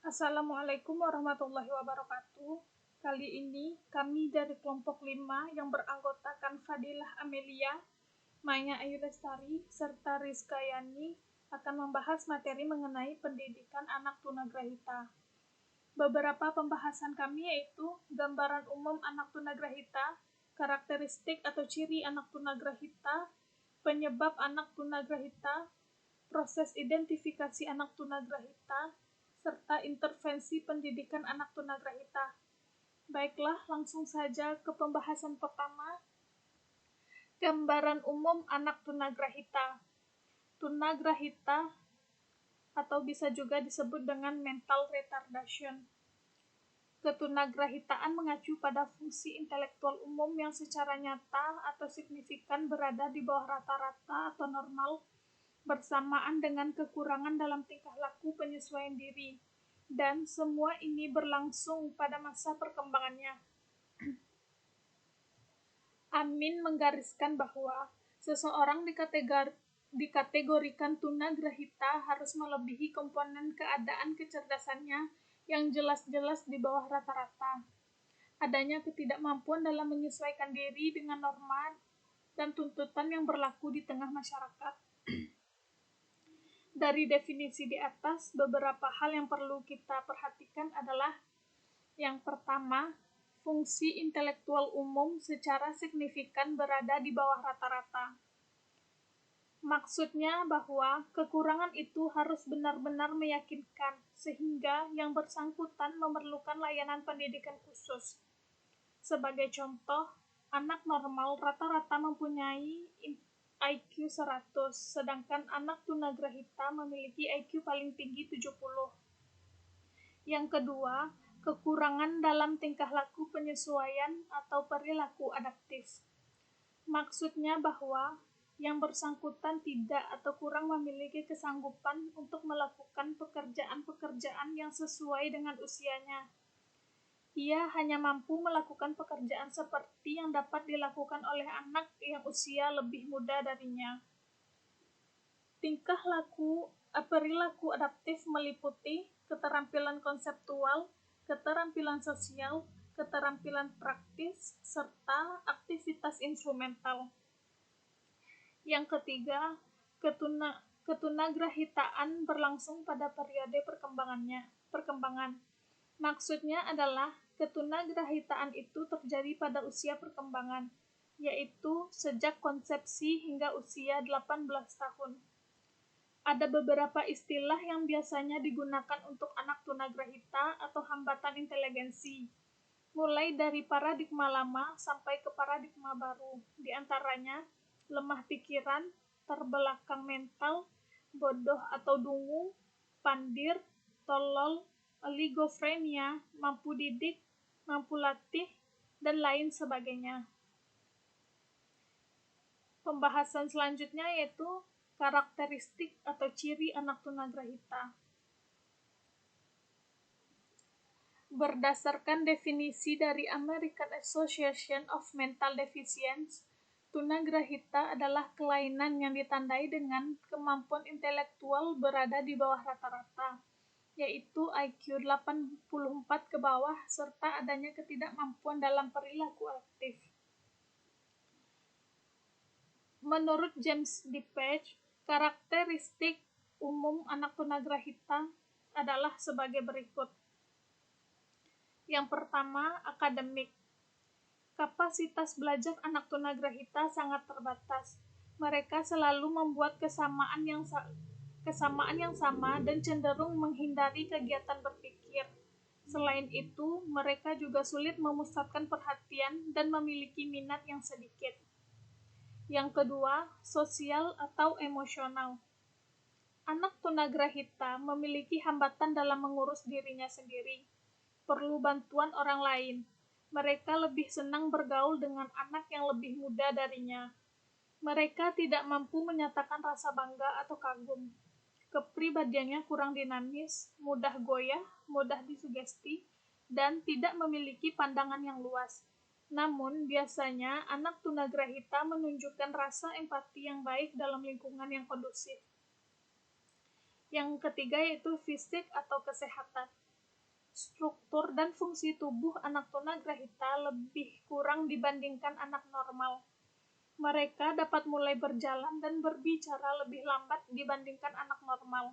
Assalamualaikum warahmatullahi wabarakatuh. Kali ini kami dari kelompok 5 yang beranggotakan Fadilah Amelia, Maya Ayu Lestari, serta Rizka Yani akan membahas materi mengenai pendidikan anak tunagrahita. Beberapa pembahasan kami yaitu gambaran umum anak tunagrahita, karakteristik atau ciri anak tunagrahita, penyebab anak tunagrahita, proses identifikasi anak tunagrahita, serta intervensi pendidikan anak tunagrahita. Baiklah, langsung saja ke pembahasan pertama. Gambaran umum anak tunagrahita. Tunagrahita atau bisa juga disebut dengan mental retardation. Ketunagrahitaan mengacu pada fungsi intelektual umum yang secara nyata atau signifikan berada di bawah rata-rata atau normal, bersamaan dengan kekurangan dalam tingkah laku penyesuaian diri, dan semua ini berlangsung pada masa perkembangannya. Amin menggariskan bahwa seseorang dikategorikan tunagrahita harus melebihi komponen keadaan kecerdasannya yang jelas-jelas di bawah rata-rata. Adanya ketidakmampuan dalam menyesuaikan diri dengan norma dan tuntutan yang berlaku di tengah masyarakat. Dari definisi di atas, beberapa hal yang perlu kita perhatikan adalah: yang pertama, fungsi intelektual umum secara signifikan berada di bawah rata-rata. Maksudnya bahwa kekurangan itu harus benar-benar meyakinkan, sehingga yang bersangkutan memerlukan layanan pendidikan khusus. Sebagai contoh, anak normal rata-rata mempunyai IQ 100, sedangkan anak tunagrahita memiliki IQ paling tinggi 70. Yang kedua, kekurangan dalam tingkah laku penyesuaian atau perilaku adaptif. Maksudnya bahwa yang bersangkutan tidak atau kurang memiliki kesanggupan untuk melakukan pekerjaan-pekerjaan yang sesuai dengan usianya. Ia hanya mampu melakukan pekerjaan seperti yang dapat dilakukan oleh anak yang usia lebih muda darinya. Tingkah laku perilaku adaptif meliputi keterampilan konseptual, keterampilan sosial, keterampilan praktis, serta aktivitas instrumental. Yang ketiga, ketunagrahitaan berlangsung pada periode perkembangan. Maksudnya adalah ketunagrahitaan itu terjadi pada usia perkembangan, yaitu sejak konsepsi hingga usia 18 tahun. Ada beberapa istilah yang biasanya digunakan untuk anak tunagrahita atau hambatan inteligensi, mulai dari paradigma lama sampai ke paradigma baru, di antaranya lemah pikiran, terbelakang mental, bodoh atau dungu, pandir, tolol, oligofrenia, mampu didik, mampu latih, dan lain sebagainya. Pembahasan selanjutnya yaitu karakteristik atau ciri anak tunagrahita. Berdasarkan definisi dari American Association of Mental Deficients, tunagrahita adalah kelainan yang ditandai dengan kemampuan intelektual berada di bawah rata-rata, yaitu IQ 84 ke bawah serta adanya ketidakmampuan dalam perilaku aktif. Menurut James DePage, karakteristik umum anak tunagrahita adalah sebagai berikut. Yang pertama, akademik. Kapasitas belajar anak tunagrahita sangat terbatas. Mereka selalu membuat kesamaan yang sama dan cenderung menghindari kegiatan berpikir. Selain itu, mereka juga sulit memusatkan perhatian dan memiliki minat yang sedikit. Yang kedua, sosial atau emosional. Anak tunagrahita memiliki hambatan dalam mengurus dirinya sendiri, perlu bantuan orang lain. Mereka lebih senang bergaul dengan anak yang lebih muda darinya. Mereka tidak mampu menyatakan rasa bangga atau kagum. Kepribadiannya kurang dinamis, mudah goyah, mudah disugesti, dan tidak memiliki pandangan yang luas. Namun, biasanya anak tunagrahita menunjukkan rasa empati yang baik dalam lingkungan yang kondusif. Yang ketiga yaitu fisik atau kesehatan. struktur dan fungsi tubuh anak tunagrahita lebih kurang dibandingkan anak normal. Mereka dapat mulai berjalan dan berbicara lebih lambat dibandingkan anak normal.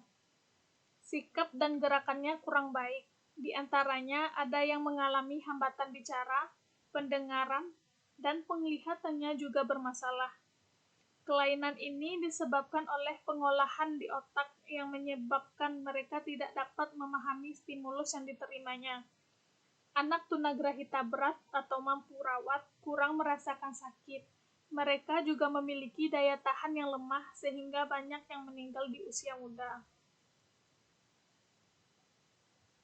Sikap dan gerakannya kurang baik. Di antaranya ada yang mengalami hambatan bicara, pendengaran, dan penglihatannya juga bermasalah. Kelainan ini disebabkan oleh pengolahan di otak yang menyebabkan mereka tidak dapat memahami stimulus yang diterimanya. Anak tunagrahita berat atau mampu rawat kurang merasakan sakit. Mereka juga memiliki daya tahan yang lemah sehingga banyak yang meninggal di usia muda.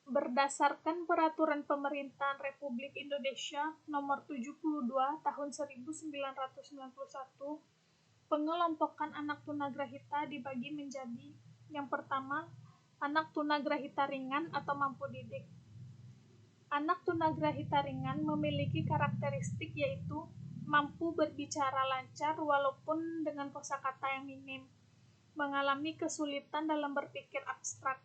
Berdasarkan Peraturan Pemerintahan Republik Indonesia Nomor 72 Tahun 1991, pengelompokan anak tunagrahita dibagi menjadi: yang pertama, anak tunagrahita ringan atau mampu didik. Anak tunagrahita ringan memiliki karakteristik yaitu mampu berbicara lancar walaupun dengan kosakata yang minim, mengalami kesulitan dalam berpikir abstrak,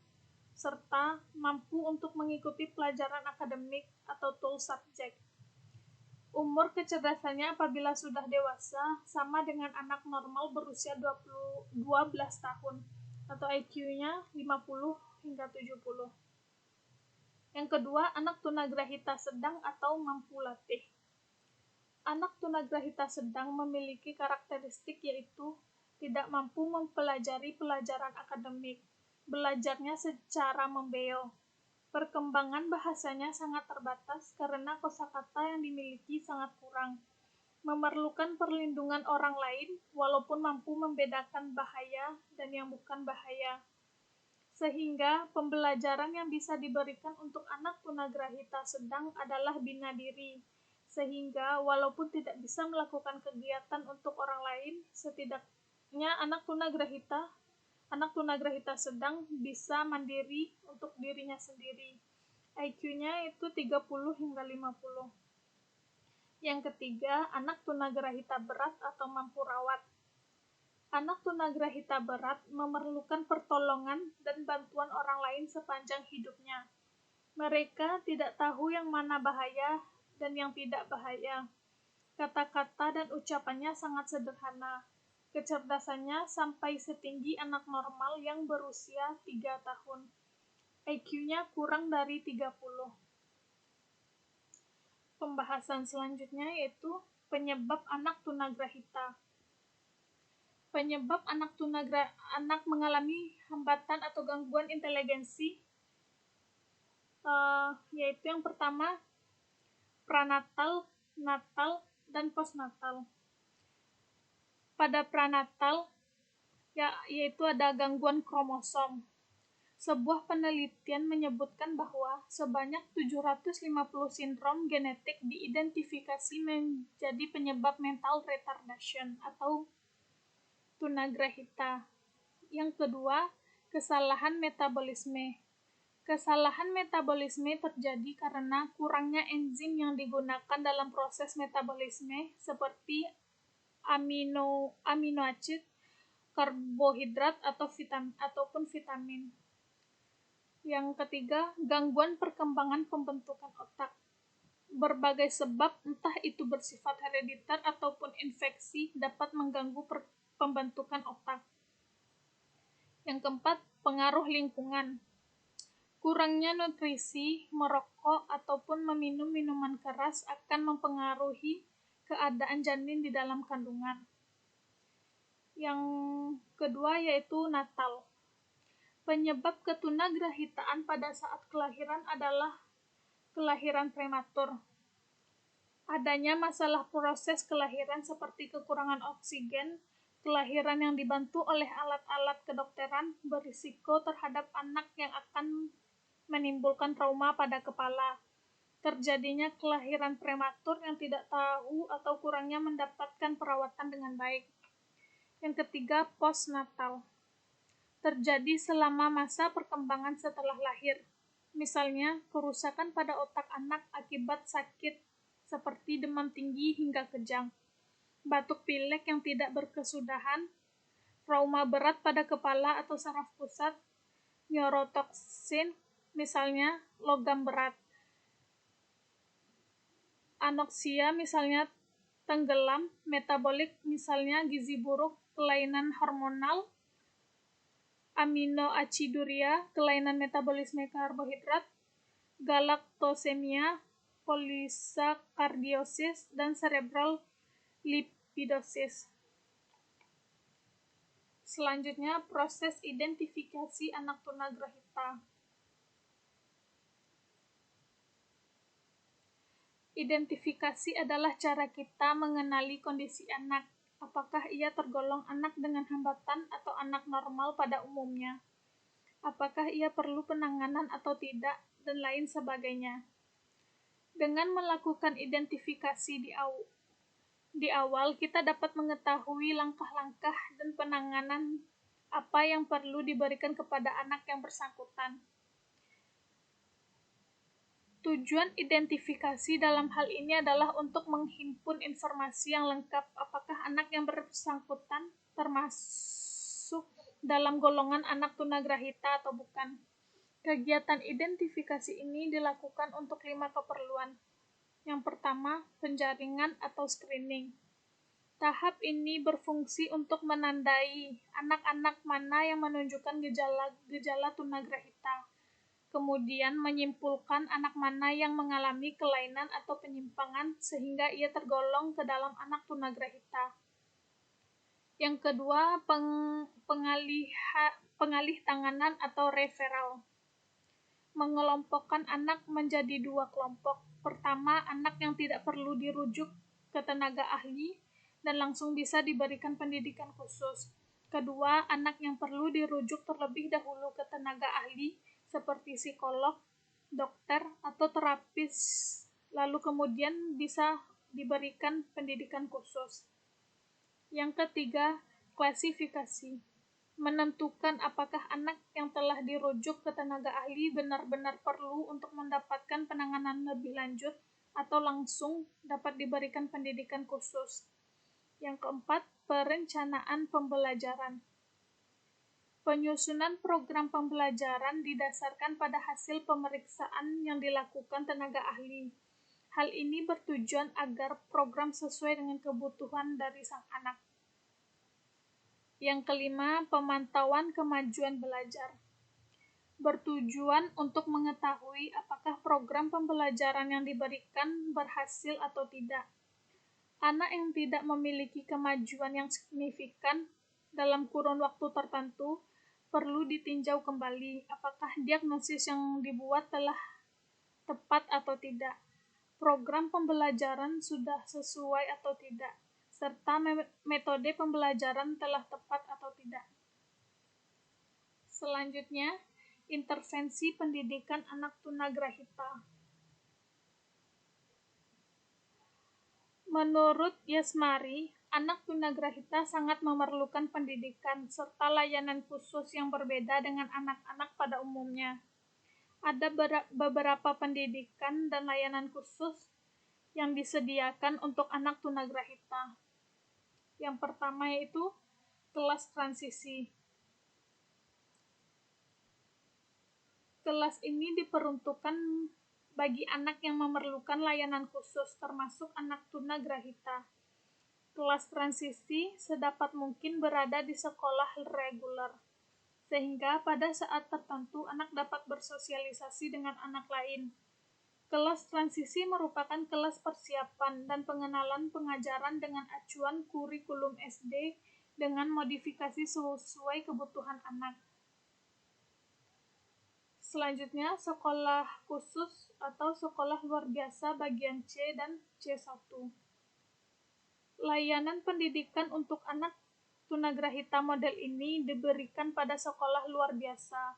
serta mampu untuk mengikuti pelajaran akademik atau tool subject. Umur kecerdasannya apabila sudah dewasa sama dengan anak normal berusia 12 tahun atau IQ-nya 50 hingga 70. Yang kedua, anak tunagrahita sedang atau mampu latih. Anak tunagrahita sedang memiliki karakteristik yaitu tidak mampu mempelajari pelajaran akademik, belajarnya secara membeo. Perkembangan bahasanya sangat terbatas karena kosakata yang dimiliki sangat kurang. Memerlukan perlindungan orang lain walaupun mampu membedakan bahaya dan yang bukan bahaya. Sehingga pembelajaran yang bisa diberikan untuk anak tunagrahita sedang adalah bina diri. Sehingga walaupun tidak bisa melakukan kegiatan untuk orang lain, setidaknya anak tunagrahita sedang bisa mandiri untuk dirinya sendiri. IQ-nya itu 30 hingga 50. Yang ketiga, anak tunagrahita berat atau mampu rawat. Anak tunagrahita berat memerlukan pertolongan dan bantuan orang lain sepanjang hidupnya. Mereka tidak tahu yang mana bahaya dan yang tidak bahaya. Kata-kata dan ucapannya sangat sederhana. Kecerdasannya sampai setinggi anak normal yang berusia 3 tahun. IQ-nya kurang dari 30. Pembahasan selanjutnya yaitu penyebab anak tunagrahita. Penyebab anak mengalami hambatan atau gangguan inteligensi yaitu yang pertama, pranatal, natal, dan postnatal. Pada pranatal yaitu ada gangguan kromosom. Sebuah penelitian menyebutkan bahwa sebanyak 750 sindrom genetik diidentifikasi menjadi penyebab mental retardation atau tunagrahita. Yang kedua, kesalahan metabolisme. Kesalahan metabolisme terjadi karena kurangnya enzim yang digunakan dalam proses metabolisme seperti amino acid, karbohidrat ataupun vitamin. Yang ketiga, gangguan perkembangan pembentukan otak. Berbagai sebab, entah itu bersifat herediter ataupun infeksi, dapat mengganggu pembentukan otak. Yang keempat, pengaruh lingkungan. Kurangnya nutrisi, merokok, ataupun meminum minuman keras akan mempengaruhi keadaan janin di dalam kandungan. Yang kedua yaitu natal. Penyebab ketunagrahitaan pada saat kelahiran adalah kelahiran prematur. Adanya masalah proses kelahiran seperti kekurangan oksigen, kelahiran yang dibantu oleh alat-alat kedokteran berisiko terhadap anak yang akan menimbulkan trauma pada kepala. Terjadinya kelahiran prematur yang tidak tahu atau kurangnya mendapatkan perawatan dengan baik. Yang ketiga, postnatal. Terjadi selama masa perkembangan setelah lahir. Misalnya, kerusakan pada otak anak akibat sakit seperti demam tinggi hingga kejang, batuk pilek yang tidak berkesudahan, trauma berat pada kepala atau saraf pusat, neurotoksin, misalnya logam berat. Anoksia, misalnya tenggelam. Metabolik, misalnya gizi buruk, kelainan hormonal. Aminoaciduria, kelainan metabolisme karbohidrat. Galaktosemia, polisakardiosis, dan cerebral lipidosis. Selanjutnya, proses identifikasi anak tunagrahita. Identifikasi adalah cara kita mengenali kondisi anak, apakah ia tergolong anak dengan hambatan atau anak normal pada umumnya, apakah ia perlu penanganan atau tidak, dan lain sebagainya. Dengan melakukan identifikasi di awal, kita dapat mengetahui langkah-langkah dan penanganan apa yang perlu diberikan kepada anak yang bersangkutan. Tujuan identifikasi dalam hal ini adalah untuk menghimpun informasi yang lengkap apakah anak yang bersangkutan termasuk dalam golongan anak tunagrahita atau bukan. Kegiatan identifikasi ini dilakukan untuk 5 keperluan. Yang pertama, penjaringan atau screening. Tahap ini berfungsi untuk menandai anak-anak mana yang menunjukkan gejala tunagrahita. Kemudian menyimpulkan anak mana yang mengalami kelainan atau penyimpangan sehingga ia tergolong ke dalam anak tunagrahita. Yang kedua, pengalih tanganan atau referral. Mengelompokkan anak menjadi 2 kelompok. Pertama, anak yang tidak perlu dirujuk ke tenaga ahli dan langsung bisa diberikan pendidikan khusus. Kedua, anak yang perlu dirujuk terlebih dahulu ke tenaga ahli seperti psikolog, dokter, atau terapis, lalu kemudian bisa diberikan pendidikan khusus. Yang ketiga, klasifikasi. Menentukan apakah anak yang telah dirujuk ke tenaga ahli benar-benar perlu untuk mendapatkan penanganan lebih lanjut atau langsung dapat diberikan pendidikan khusus. Yang keempat, perencanaan pembelajaran. Penyusunan program pembelajaran didasarkan pada hasil pemeriksaan yang dilakukan tenaga ahli. Hal ini bertujuan agar program sesuai dengan kebutuhan dari sang anak. Yang kelima, pemantauan kemajuan belajar. Bertujuan untuk mengetahui apakah program pembelajaran yang diberikan berhasil atau tidak. Anak yang tidak memiliki kemajuan yang signifikan dalam kurun waktu tertentu perlu ditinjau kembali apakah diagnosis yang dibuat telah tepat atau tidak, program pembelajaran sudah sesuai atau tidak, serta metode pembelajaran telah tepat atau tidak. Selanjutnya, intervensi pendidikan anak tunagrahita. Menurut Yasmari, anak tunagrahita sangat memerlukan pendidikan serta layanan khusus yang berbeda dengan anak-anak pada umumnya. Ada beberapa pendidikan dan layanan khusus yang disediakan untuk anak tunagrahita. Yang pertama yaitu kelas transisi. Kelas ini diperuntukkan bagi anak yang memerlukan layanan khusus, termasuk anak tunagrahita. Kelas transisi sedapat mungkin berada di sekolah reguler, sehingga pada saat tertentu anak dapat bersosialisasi dengan anak lain. Kelas transisi merupakan kelas persiapan dan pengenalan pengajaran dengan acuan kurikulum SD dengan modifikasi sesuai kebutuhan anak. Selanjutnya, sekolah khusus atau sekolah luar biasa bagian C dan C1. Layanan pendidikan untuk anak tunagrahita model ini diberikan pada sekolah luar biasa.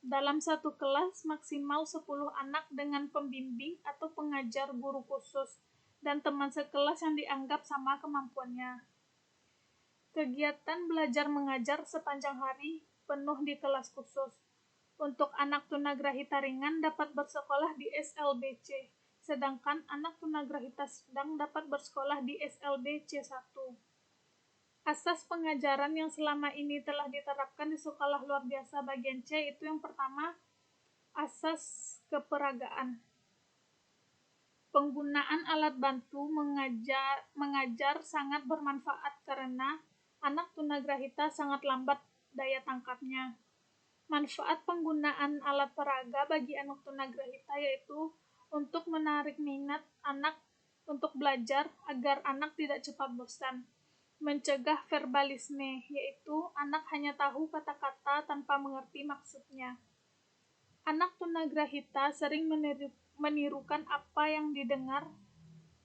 Dalam satu kelas maksimal 10 anak dengan pembimbing atau pengajar guru khusus dan teman sekelas yang dianggap sama kemampuannya. Kegiatan belajar mengajar sepanjang hari penuh di kelas khusus. Untuk anak tunagrahita ringan dapat bersekolah di SLBC, sedangkan anak tunagrahita sedang dapat bersekolah di SLB C1. Asas pengajaran yang selama ini telah diterapkan di sekolah luar biasa bagian C itu yang pertama, Asas keperagaan. Penggunaan alat bantu mengajar sangat bermanfaat karena anak tunagrahita sangat lambat daya tangkapnya. Manfaat penggunaan alat peraga bagi anak tunagrahita yaitu untuk menarik minat anak untuk belajar agar anak tidak cepat bosan. Mencegah verbalisme, yaitu anak hanya tahu kata-kata tanpa mengerti maksudnya. Anak tunagrahita sering menirukan apa yang didengar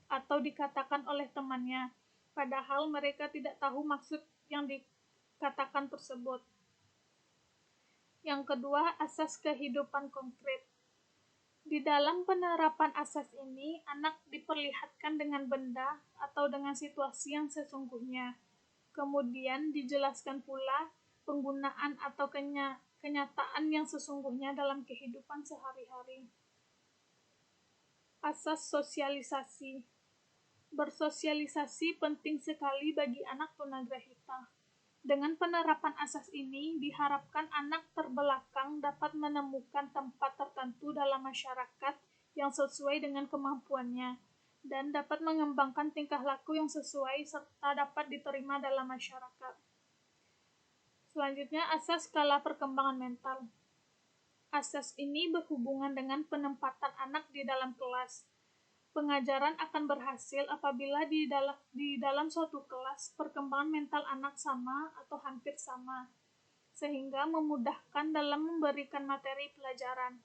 atau dikatakan oleh temannya, padahal mereka tidak tahu maksud yang dikatakan tersebut. Yang kedua, asas kehidupan konkret. Di dalam penerapan asas ini, anak diperlihatkan dengan benda atau dengan situasi yang sesungguhnya. Kemudian dijelaskan pula penggunaan atau kenyataan yang sesungguhnya dalam kehidupan sehari-hari. Asas sosialisasi. Bersosialisasi penting sekali bagi anak tunagrahita. Dengan penerapan asas ini, diharapkan anak terbelakang dapat menemukan tempat tertentu dalam masyarakat yang sesuai dengan kemampuannya, dan dapat mengembangkan tingkah laku yang sesuai serta dapat diterima dalam masyarakat. Selanjutnya, asas skala perkembangan mental. Asas ini berhubungan dengan penempatan anak di dalam kelas. Pengajaran akan berhasil apabila di dalam suatu kelas perkembangan mental anak sama atau hampir sama, sehingga memudahkan dalam memberikan materi pelajaran.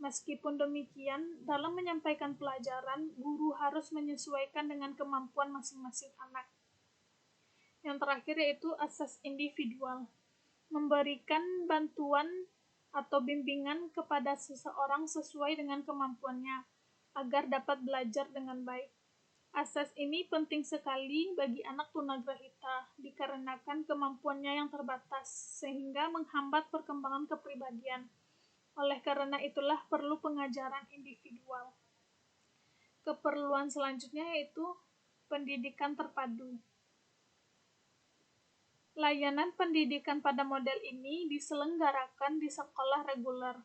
Meskipun demikian, dalam menyampaikan pelajaran, guru harus menyesuaikan dengan kemampuan masing-masing anak. Yang terakhir yaitu asas individual. Memberikan bantuan atau bimbingan kepada seseorang sesuai dengan kemampuannya, agar dapat belajar dengan baik. Asas ini penting sekali bagi anak tunagrahita, dikarenakan kemampuannya yang terbatas, sehingga menghambat perkembangan kepribadian. Oleh karena itulah perlu pengajaran individual. Keperluan selanjutnya yaitu pendidikan terpadu. Layanan pendidikan pada model ini diselenggarakan di sekolah reguler.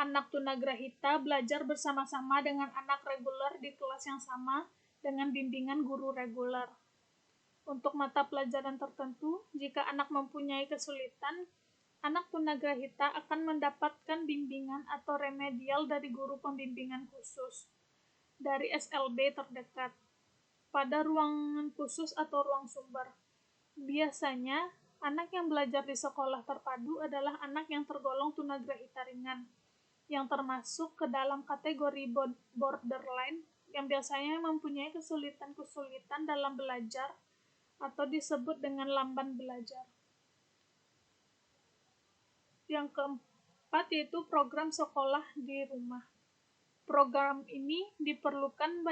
Anak tunagrahita belajar bersama-sama dengan anak reguler di kelas yang sama dengan bimbingan guru reguler. Untuk mata pelajaran tertentu, jika anak mempunyai kesulitan, anak tunagrahita akan mendapatkan bimbingan atau remedial dari guru pembimbingan khusus dari SLB terdekat pada ruangan khusus atau ruang sumber. Biasanya, anak yang belajar di sekolah terpadu adalah anak yang tergolong tunagrahita ringan, yang termasuk ke dalam kategori borderline, yang biasanya mempunyai kesulitan-kesulitan dalam belajar atau disebut dengan lamban belajar. Yang keempat yaitu program sekolah di rumah. Program ini diperlukan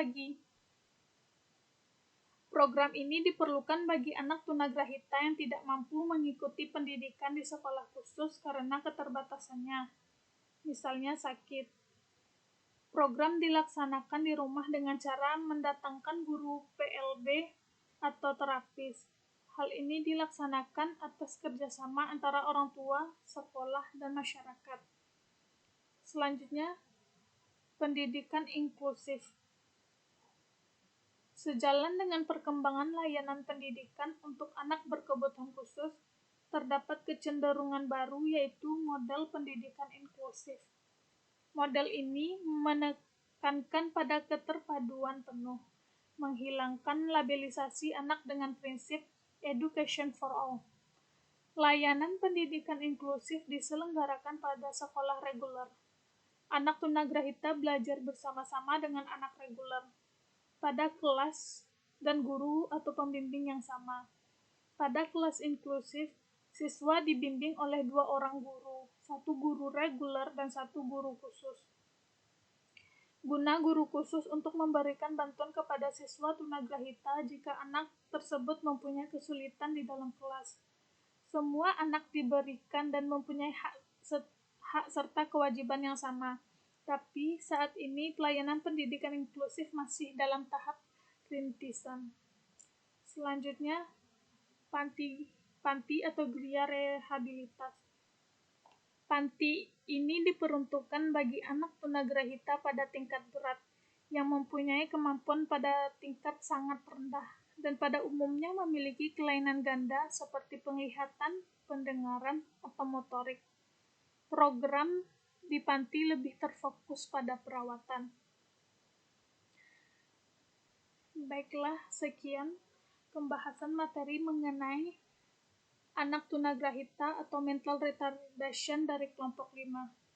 bagi anak tunagrahita yang tidak mampu mengikuti pendidikan di sekolah khusus karena keterbatasannya, misalnya sakit. Program dilaksanakan di rumah dengan cara mendatangkan guru PLB atau terapis. Hal ini dilaksanakan atas kerjasama antara orang tua, sekolah, dan masyarakat. Selanjutnya, pendidikan inklusif. Sejalan dengan perkembangan layanan pendidikan untuk anak berkebutuhan khusus, terdapat kecenderungan baru yaitu model pendidikan inklusif. Model ini menekankan pada keterpaduan penuh, menghilangkan labelisasi anak dengan prinsip education for all. Layanan pendidikan inklusif diselenggarakan pada sekolah reguler. Anak tunagrahita belajar bersama-sama dengan anak reguler pada kelas dan guru atau pembimbing yang sama. Pada kelas inklusif, siswa dibimbing oleh 2 orang guru, 1 guru reguler dan 1 guru khusus. Guna guru khusus untuk memberikan bantuan kepada siswa tunagrahita jika anak tersebut mempunyai kesulitan di dalam kelas. Semua anak diberikan dan mempunyai hak serta kewajiban yang sama. Tapi saat ini pelayanan pendidikan inklusif masih dalam tahap rintisan. Selanjutnya, panti atau geria rehabilitas. Panti ini diperuntukkan bagi anak tunagrahita pada tingkat berat, yang mempunyai kemampuan pada tingkat sangat rendah, dan pada umumnya memiliki kelainan ganda seperti penglihatan, pendengaran, atau motorik. Program di panti lebih terfokus pada perawatan. Baiklah, sekian pembahasan materi mengenai anak tunagrahita atau mental retardation dari kelompok 5.